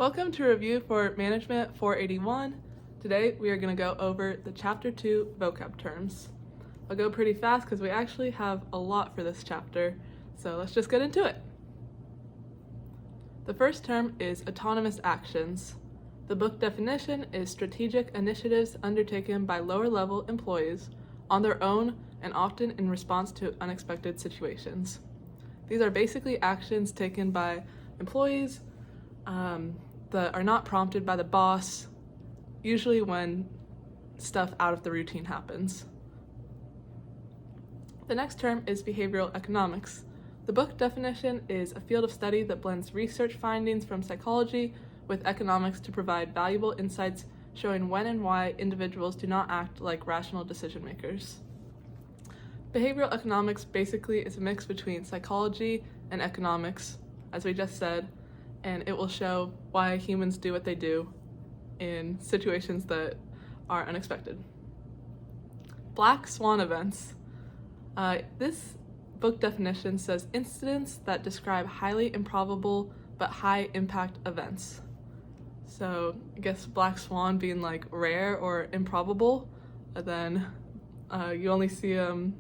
Welcome to review for Management 481. Today we are going to go over the Chapter 2 vocab terms. I'll go pretty fast because we actually have a lot for this chapter, so let's just get into it. The first term is autonomous actions. The book definition is strategic initiatives undertaken by lower-level employees on their own and often in response to unexpected situations. These are basically actions taken by employees that are not prompted by the boss, usually when stuff out of the routine happens. The next term is behavioral economics. The book definition is a field of study that blends research findings from psychology with economics to provide valuable insights showing when and why individuals do not act like rational decision makers. Behavioral economics basically is a mix between psychology and economics, as we just said, and it will show why humans do what they do in situations that are unexpected. Black swan events. This book definition says incidents that describe highly improbable but high impact events. So I guess black swan being like rare or improbable, and then you only see them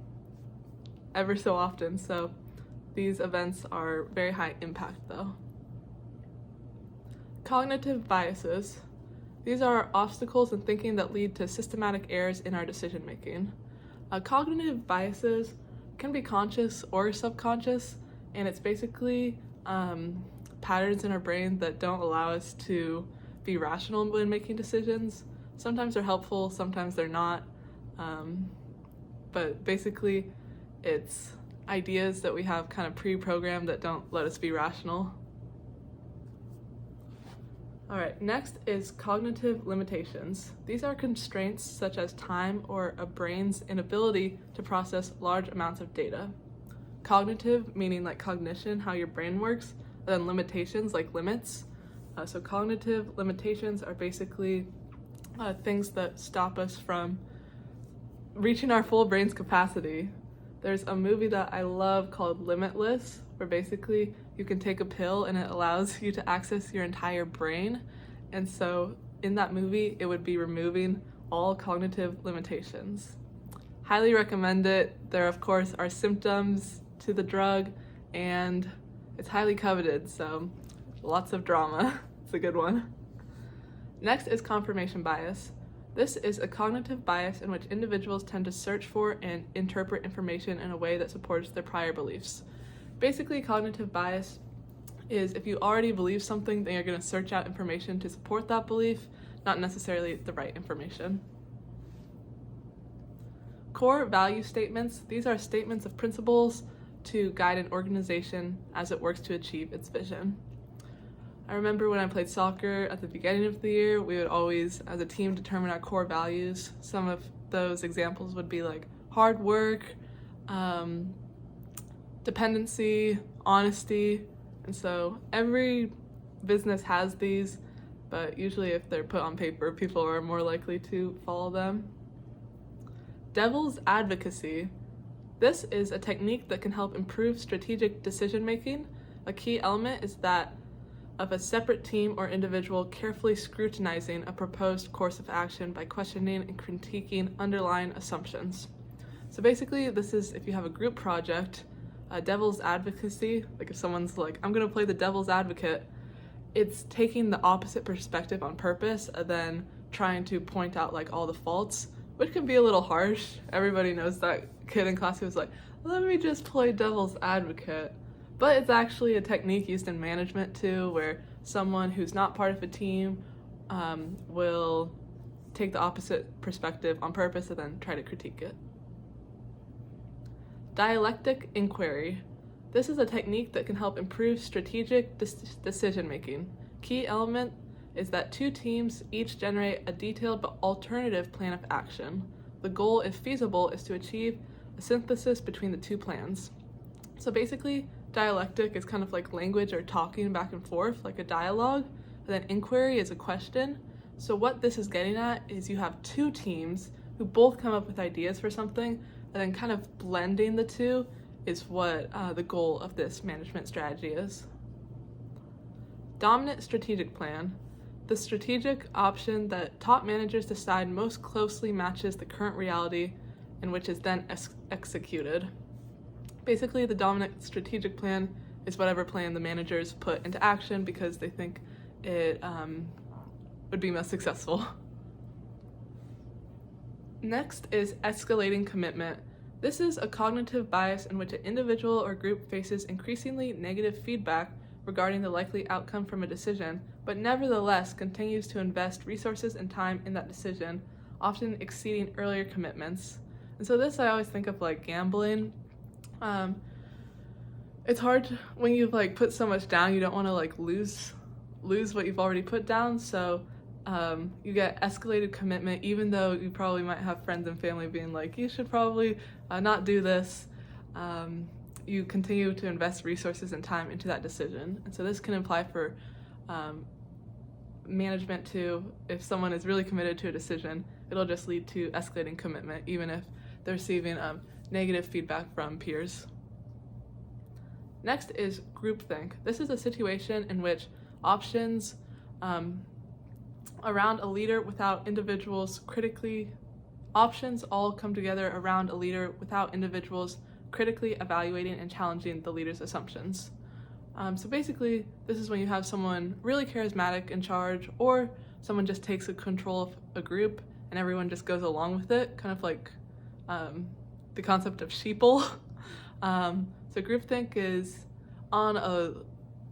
ever so often, so these events are very high impact though. Cognitive biases. These are obstacles in thinking that lead to systematic errors in our decision making. Cognitive biases can be conscious or subconscious, and it's basically patterns in our brain that don't allow us to be rational when making decisions. Sometimes they're helpful, sometimes they're not, but basically it's ideas that we have kind of pre-programmed that don't let us be rational. All right, next is cognitive limitations. These are constraints such as time or a brain's inability to process large amounts of data. Cognitive, meaning like cognition, how your brain works, and then limitations, like limits. So cognitive limitations are basically things that stop us from reaching our full brain's capacity. There's a movie that I love called Limitless, where basically you can take a pill and it allows you to access your entire brain. And so in that movie, it would be removing all cognitive limitations. Highly recommend it. There, of course, are symptoms to the drug, and it's highly coveted, so lots of drama. It's a good one. Next is confirmation bias. This is a cognitive bias in which individuals tend to search for and interpret information in a way that supports their prior beliefs. Basically, cognitive bias is if you already believe something, then you're going to search out information to support that belief, not necessarily the right information. Core value statements. These are statements of principles to guide an organization as it works to achieve its vision. I remember when I played soccer at the beginning of the year, we would always, as a team, determine our core values. Some of those examples would be like hard work, dependency, honesty, and so every business has these, but usually if they're put on paper, people are more likely to follow them. Devil's advocacy. This is a technique that can help improve strategic decision making. A key element is that of a separate team or individual carefully scrutinizing a proposed course of action by questioning and critiquing underlying assumptions. So basically, this is if you have a group project, devil's advocacy, like if someone's like, I'm gonna play the devil's advocate, it's taking the opposite perspective on purpose and then trying to point out like all the faults, which can be a little harsh. Everybody knows that kid in class who was like, let me just play devil's advocate. But it's actually a technique used in management too, where someone who's not part of a team will take the opposite perspective on purpose and then try to critique it. Dialectic inquiry. This is a technique that can help improve strategic decision making. Key element is that two teams each generate a detailed but alternative plan of action. The goal, if feasible, is to achieve a synthesis between the two plans. So basically, dialectic is kind of like language or talking back and forth, like a dialogue, and then inquiry is a question. So what this is getting at is you have two teams who both come up with ideas for something, and then kind of blending the two is what the goal of this management strategy is. Dominant strategic plan. The strategic option that top managers decide most closely matches the current reality and which is then executed. Basically, the dominant strategic plan is whatever plan the managers put into action because they think it would be most successful. Next is escalating commitment. This is a cognitive bias in which an individual or group faces increasingly negative feedback regarding the likely outcome from a decision, but nevertheless continues to invest resources and time in that decision, often exceeding earlier commitments. And so this I always think of like gambling. It's hard when you've like put so much down, you don't want to like lose what you've already put down. So you get escalated commitment, even though you probably might have friends and family being like, you should probably not do this. You continue to invest resources and time into that decision. And so this can apply for management too. If someone is really committed to a decision, it'll just lead to escalating commitment, even if they're receiving negative feedback from peers. Next is groupthink. This is a situation in which options around a leader without individuals options all come together around a leader without individuals critically evaluating and challenging the leader's assumptions. So basically, this is when you have someone really charismatic in charge, or someone just takes control of a group and everyone just goes along with it, kind of like the concept of sheeple. So groupthink is on a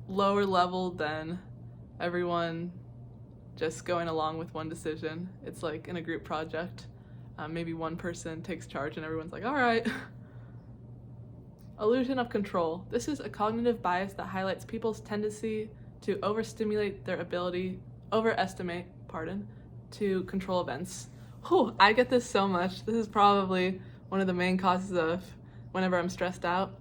lower level than everyone just going along with one decision. It's like in a group project, maybe one person takes charge and everyone's like, all right. Illusion of control. This is a cognitive bias that highlights people's tendency to overestimate, to control events. Whew, I get this so much. This is probably one of the main causes of whenever I'm stressed out.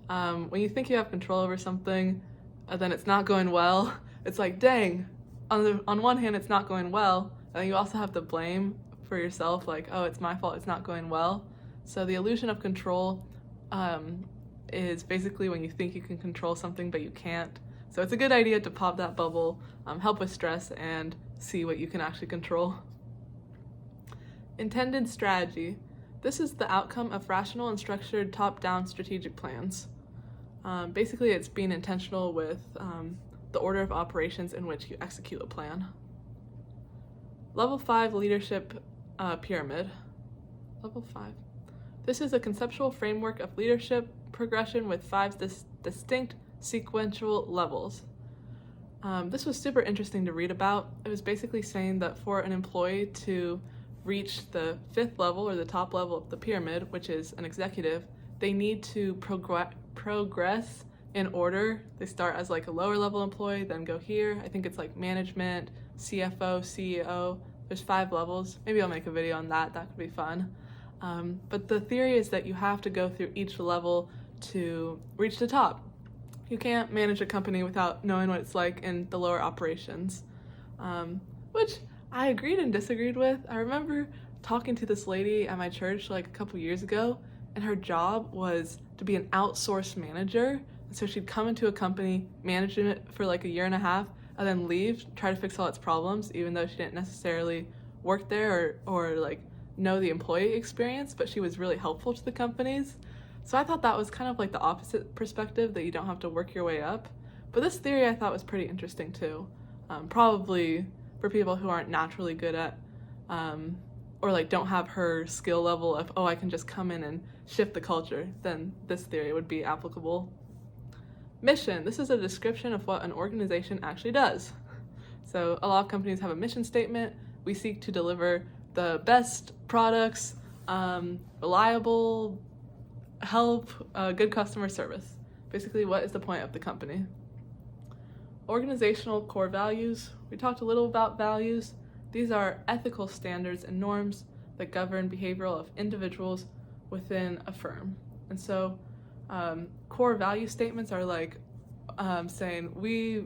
When you think you have control over something, then it's not going well. It's like, dang, on one hand it's not going well, and then you also have the blame for yourself, like, oh, it's my fault, it's not going well. So the illusion of control is basically when you think you can control something but you can't. So it's a good idea to pop that bubble, help with stress, and see what you can actually control. Intended strategy. This is the outcome of rational and structured top-down strategic plans. Basically, it's being intentional with the order of operations in which you execute a plan. Level 5 leadership pyramid. Level 5. This is a conceptual framework of leadership progression with 5 distinct sequential levels. This was super interesting to read about. It was basically saying that for an employee to reach the 5th level or the top level of the pyramid, which is an executive, they need to progress in order. They start as like a lower level employee, then go here. I think it's like management, CFO, CEO. There's 5 levels. Maybe I'll make a video on that. That could be fun. But the theory is that you have to go through each level to reach the top. You can't manage a company without knowing what it's like in the lower operations, which I agreed and disagreed with. I remember talking to this lady at my church like a couple years ago, and her job was to be an outsourced manager. So she'd come into a company, manage it for like a year and a half, and then leave, try to fix all its problems, even though she didn't necessarily work there or like know the employee experience, but she was really helpful to the companies. So I thought that was kind of like the opposite perspective, that you don't have to work your way up. But this theory I thought was pretty interesting too. Probably for people who aren't naturally good at, or like don't have her skill level of, oh, I can just come in and shift the culture, then this theory would be applicable. Mission. This is a description of what an organization actually does. So a lot of companies have a mission statement. We seek to deliver the best products, reliable help, good customer service. Basically, what is the point of the company? Organizational core values. We talked a little about values. These are ethical standards and norms that govern behavioral of individuals within a firm. And so core value statements are like saying we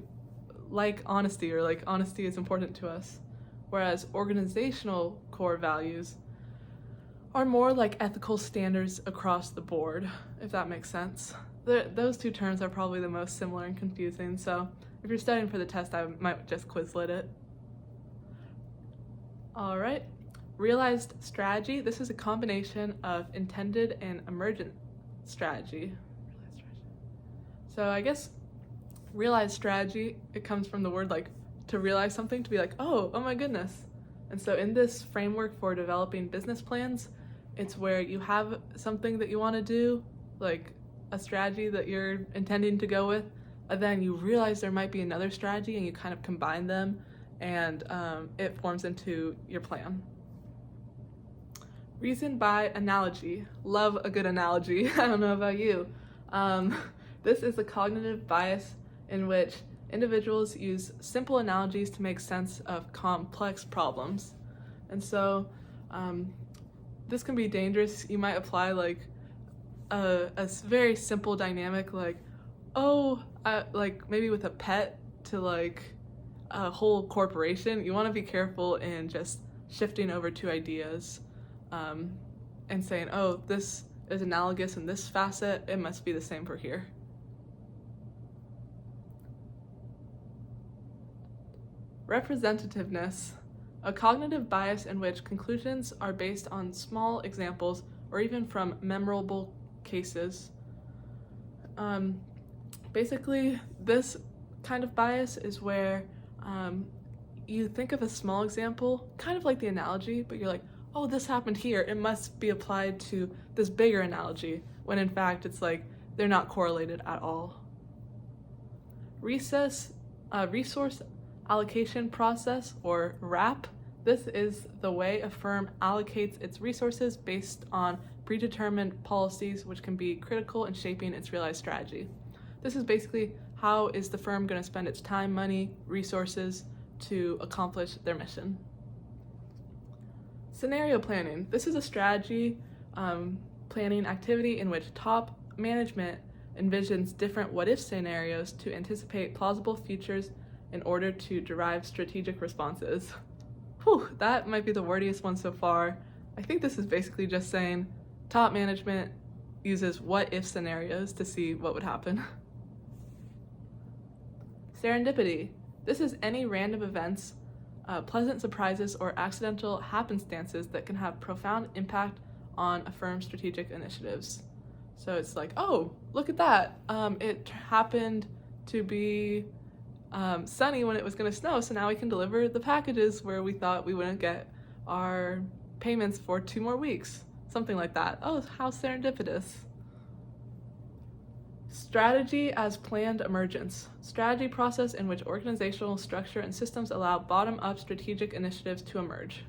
like honesty, or like honesty is important to us. Whereas organizational core values are more like ethical standards across the board, if that makes sense. Those two terms are probably the most similar and confusing. So if you're studying for the test, I might just Quizlet it. All right, realized strategy. This is a combination of intended and emergent strategy. So I guess realized strategy, it comes from the word like to realize something, to be like, oh my goodness. And so in this framework for developing business plans, it's where you have something that you want to do, like a strategy that you're intending to go with, and then you realize there might be another strategy and you kind of combine them, and it forms into your plan. Reason by analogy. Love a good analogy. I don't know about you. This is a cognitive bias in which individuals use simple analogies to make sense of complex problems. And so this can be dangerous. You might apply like a very simple dynamic, like, like maybe with a pet, to like a whole corporation. You want to be careful in just shifting over to ideas and saying, oh, this is analogous in this facet, it must be the same for here. Representativeness, a cognitive bias in which conclusions are based on small examples or even from memorable cases. Basically, this kind of bias is where you think of a small example, kind of like the analogy, but you're like, oh, this happened here, it must be applied to this bigger analogy, when in fact it's like they're not correlated at all. Resource allocation process, or RAP. This is the way a firm allocates its resources based on predetermined policies, which can be critical in shaping its realized strategy. This is basically how is the firm going to spend its time, money, resources to accomplish their mission. Scenario planning. This is a strategy planning activity in which top management envisions different what-if scenarios to anticipate plausible futures in order to derive strategic responses. Whew, that might be the wordiest one so far. I think this is basically just saying top management uses what-if scenarios to see what would happen. Serendipity. This is any random events, pleasant surprises, or accidental happenstances that can have profound impact on a firm's strategic initiatives. So it's like, oh, look at that. It happened to be sunny when it was going to snow, so now we can deliver the packages where we thought we wouldn't get our payments for 2 more weeks. Something like that. Oh, how serendipitous. Strategy as planned emergence. Strategy process in which organizational structure and systems allow bottom-up strategic initiatives to emerge.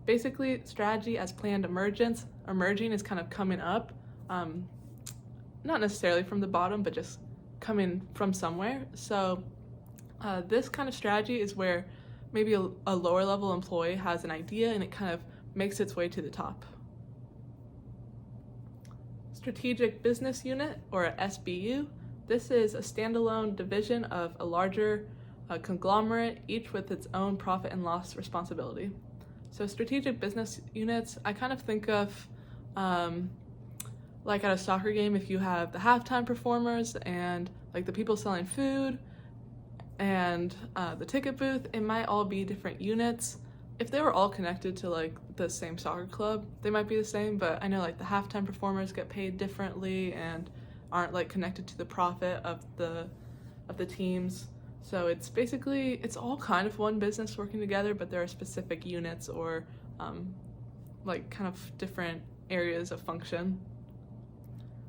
Basically, strategy as planned emergence. Emerging is kind of coming up, not necessarily from the bottom, but just coming from somewhere. So this kind of strategy is where maybe a lower level employee has an idea and it kind of makes its way to the top. Strategic Business Unit, or a SBU. This is a standalone division of a larger conglomerate, each with its own profit and loss responsibility. So strategic business units, I kind of think of like at a soccer game, if you have the halftime performers and like the people selling food and the ticket booth, it might all be different units. If they were all connected to like the same soccer club, they might be the same, but I know like the halftime performers get paid differently and aren't like connected to the profit of the teams. So it's basically, it's all kind of one business working together, but there are specific units or like kind of different areas of function.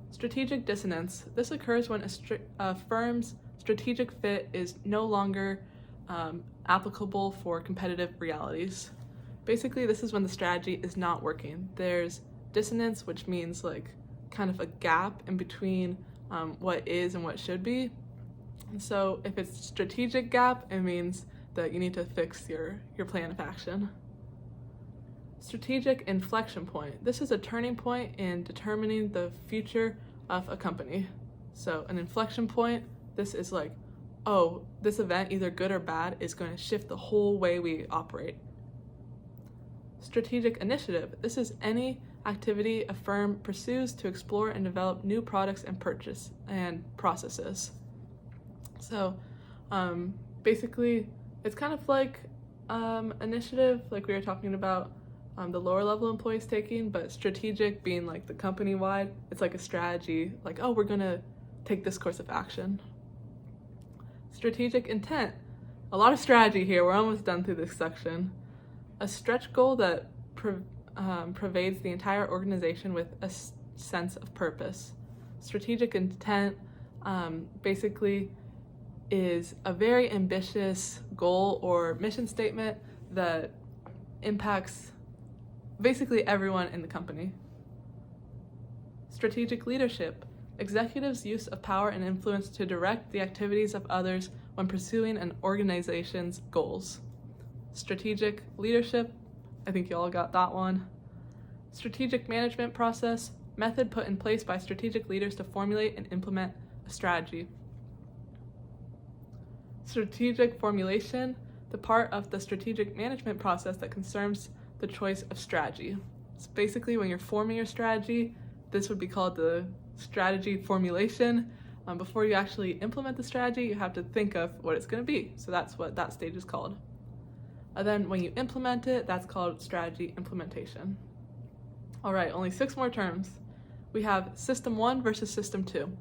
Strategic dissonance. This occurs when a firm's strategic fit is no longer applicable for competitive realities. Basically, this is when the strategy is not working. There's dissonance, which means like kind of a gap in between what is and what should be. And so if it's strategic gap, it means that you need to fix your plan of action. Strategic inflection point. This is a turning point in determining the future of a company. So an inflection point, this is like, oh, this event, either good or bad, is going to shift the whole way we operate. Strategic initiative. This is any activity a firm pursues to explore and develop new products and purchase and processes. So Basically, it's kind of like initiative, like we were talking about the lower level employees taking, but strategic being like the company-wide. It's like a strategy, like, oh, we're gonna take this course of action. Strategic intent. A lot of strategy here. We're almost done through this section. A stretch goal that pervades the entire organization with a sense of purpose. Strategic intent basically is a very ambitious goal or mission statement that impacts basically everyone in the company. Strategic leadership. Executives' use of power and influence to direct the activities of others when pursuing an organization's goals. Strategic leadership, I think you all got that one. Strategic management process, method put in place by strategic leaders to formulate and implement a strategy. Strategic formulation, the part of the strategic management process that concerns the choice of strategy. It's basically when you're forming your strategy, this would be called the strategy formulation. Before you actually implement the strategy, you have to think of what it's going to be. So that's what that stage is called. And then when you implement it, that's called strategy implementation. All right, only 6 more terms. We have System 1 versus System 2.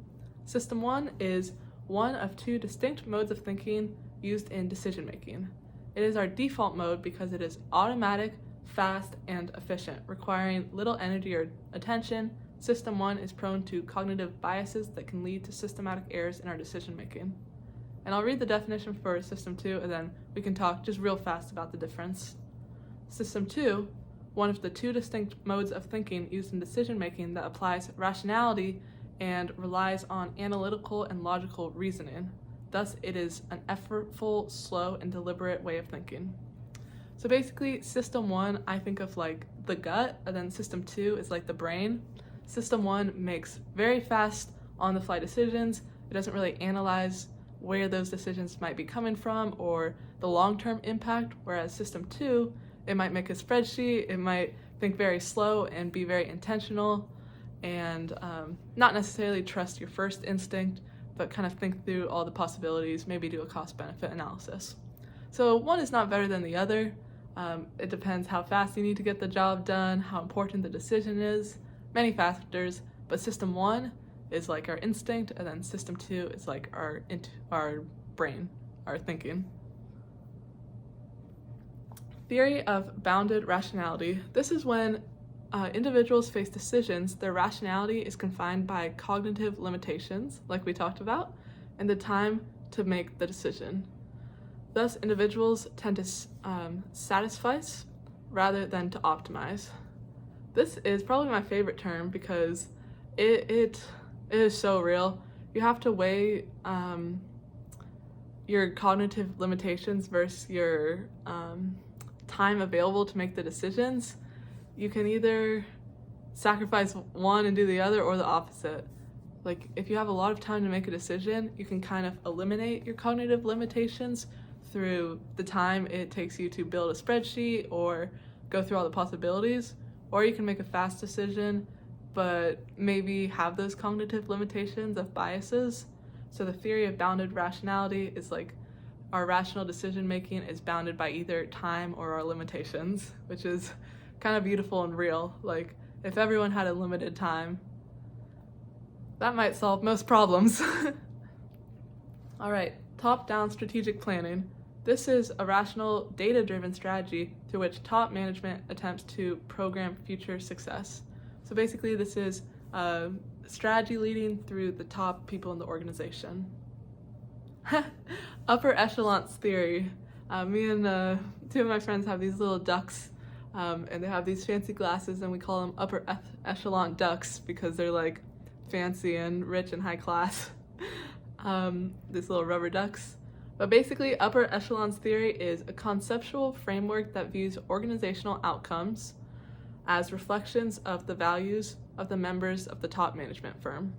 System 1 is one of 2 distinct modes of thinking used in decision making. It is our default mode because it is automatic, fast, and efficient, requiring little energy or attention. System 1 is prone to cognitive biases that can lead to systematic errors in our decision making. And I'll read the definition for System 2 and then we can talk just real fast about the difference. System 2, one of the 2 distinct modes of thinking used in decision making that applies rationality and relies on analytical and logical reasoning. Thus, it is an effortful, slow, and deliberate way of thinking. So basically, System 1, I think of like the gut, and then System 2 is like the brain. System 1 makes very fast, on-the-fly decisions. It doesn't really analyze where those decisions might be coming from or the long-term impact, whereas System 2, it might make a spreadsheet, it might think very slow and be very intentional, and not necessarily trust your first instinct, but kind of think through all the possibilities, maybe do a cost-benefit analysis. So one is not better than the other. It depends how fast you need to get the job done, how important the decision is, many factors, but System 1 is like our instinct, and then System 2 is like our brain, our thinking. Theory of bounded rationality. This is when individuals face decisions, their rationality is confined by cognitive limitations, like we talked about, and the time to make the decision. Thus, individuals tend to satisfy rather than to optimize. This is probably my favorite term because it is so real. You have to weigh your cognitive limitations versus your time available to make the decisions. You can either sacrifice one and do the other or the opposite. Like if you have a lot of time to make a decision, you can kind of eliminate your cognitive limitations through the time it takes you to build a spreadsheet or go through all the possibilities, or you can make a fast decision but maybe have those cognitive limitations of biases. So the theory of bounded rationality is like our rational decision making is bounded by either time or our limitations, which is kind of beautiful and real. Like if everyone had a limited time, that might solve most problems. All right, top-down strategic planning. This is a rational, data-driven strategy through which top management attempts to program future success. So basically this is a strategy leading through the top people in the organization. Upper echelons theory. Me and 2 of my friends have these little ducks, and they have these fancy glasses, and we call them upper echelon ducks because they're like fancy and rich and high class. These little rubber ducks. But basically, upper echelons theory is a conceptual framework that views organizational outcomes as reflections of the values of the members of the top management firm.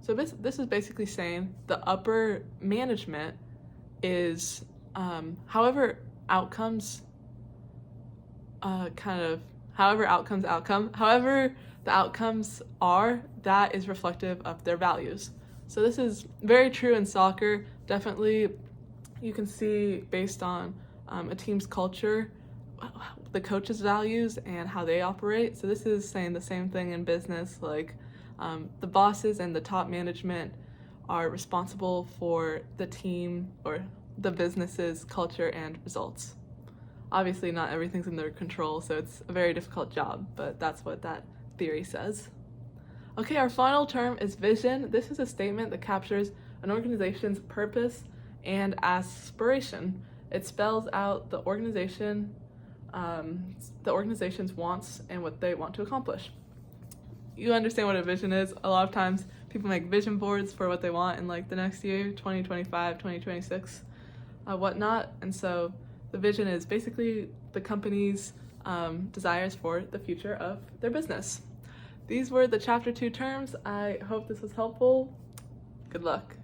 So this is basically saying the upper management is, however the outcomes are, that is reflective of their values. So this is very true in soccer. Definitely you can see based on a team's culture, the coach's values and how they operate. So this is saying the same thing in business, like the bosses and the top management are responsible for the team or the business's culture and results. Obviously not everything's in their control, so it's a very difficult job, but that's what that theory says. Okay, our final term is vision. This is a statement that captures an organization's purpose and aspiration. It spells out the organization's wants and what they want to accomplish. You understand what a vision is. A lot of times people make vision boards for what they want in like the next year, 2025, 2026, whatnot. And so the vision is basically the company's desires for the future of their business. These were the Chapter 2 terms. I hope this was helpful. Good luck.